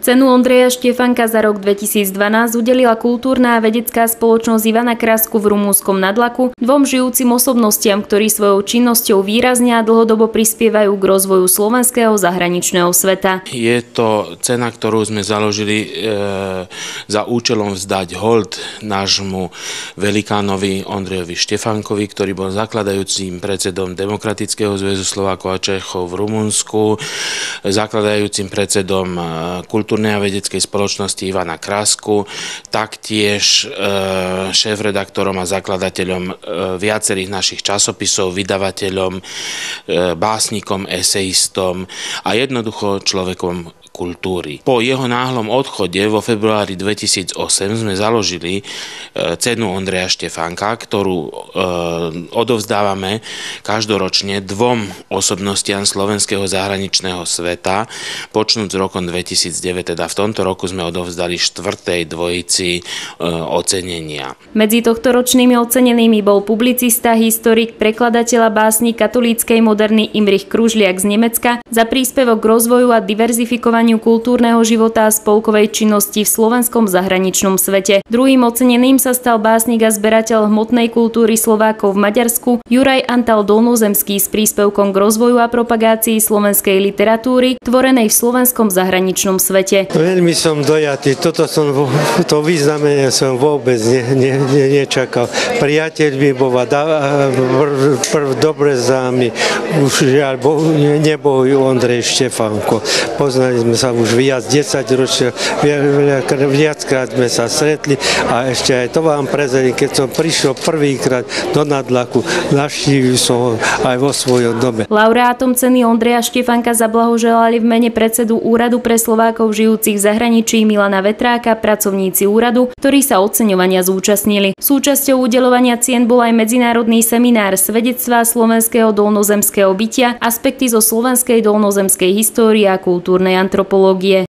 Cenu Ondreja Štefánka za rok 2012 udelila kultúrna a vedecká spoločnosť Ivana Krasku v Rumúnskom Nadlaku dvom žijúcim osobnostiam, ktorí svojou činnosťou výrazne a dlhodobo prispievajú k rozvoju slovenského zahraničného sveta. Je to cena, ktorú sme založili za účelom vzdať hold nášmu velikánovi Ondrejovi Štefánkovi, ktorý bol zakladajúcim predsedom Demokratického zväzu Slovákov a Čechov v Rumunsku, zakladajúcim predsedom kultúrnej a vedeckej spoločnosti Ivana Krasku, taktiež šéfredaktorom a zakladateľom viacerých našich časopisov, vydavateľom, básnikom, esejistom a jednoducho človekom kultúry. Po jeho náhlom odchode vo februári 2008 sme založili cenu Ondreja Štefánka, ktorú odovzdávame každoročne dvom osobnostiam slovenského zahraničného sveta, počnúť s rokom 2009, teda v tomto roku sme odovzdali 4. dvojici ocenenia. Medzi tohtoročnými ocenenými bol publicista, historik, prekladateľ a básnik katolíckej moderny Imrich Kružliak z Nemecka za príspevok k rozvoju a diverzifikovaniu kultúrneho života a spolkovej činnosti v slovenskom zahraničnom svete. Druhým oceneným sa stal básnik a zberateľ hmotnej kultúry Slovákov v Maďarsku Juraj Antal Dolnozemský s príspevkom k rozvoju a propagácii slovenskej literatúry, tvorenej v slovenskom zahraničnom svete. Veľmi som dojatý, to významenie som vôbec nečakal. Priateľ mi bol dobre známy, už žiaľ nebol Ondrej Štefánko. Poznali sme sa už viac 10 ročia, viackrát sme sa stretli a ešte aj to vám prezradím, keď som prišiel prvýkrát do Nadlaku, navštívil som ho aj vo svojom dome. Laureátom ceny Ondreja Štefánka zablahoželali v mene predsedu Úradu pre Slovákov žijúcich v zahraničí Milana Vetráka pracovníci úradu, ktorí sa oceňovania zúčastnili. Súčasťou udeľovania cien bol aj medzinárodný seminár svedectva slovenského dolnozemského bytia, aspekty zo slovenskej dolnozemskej histórie a kultúrnej antropológie.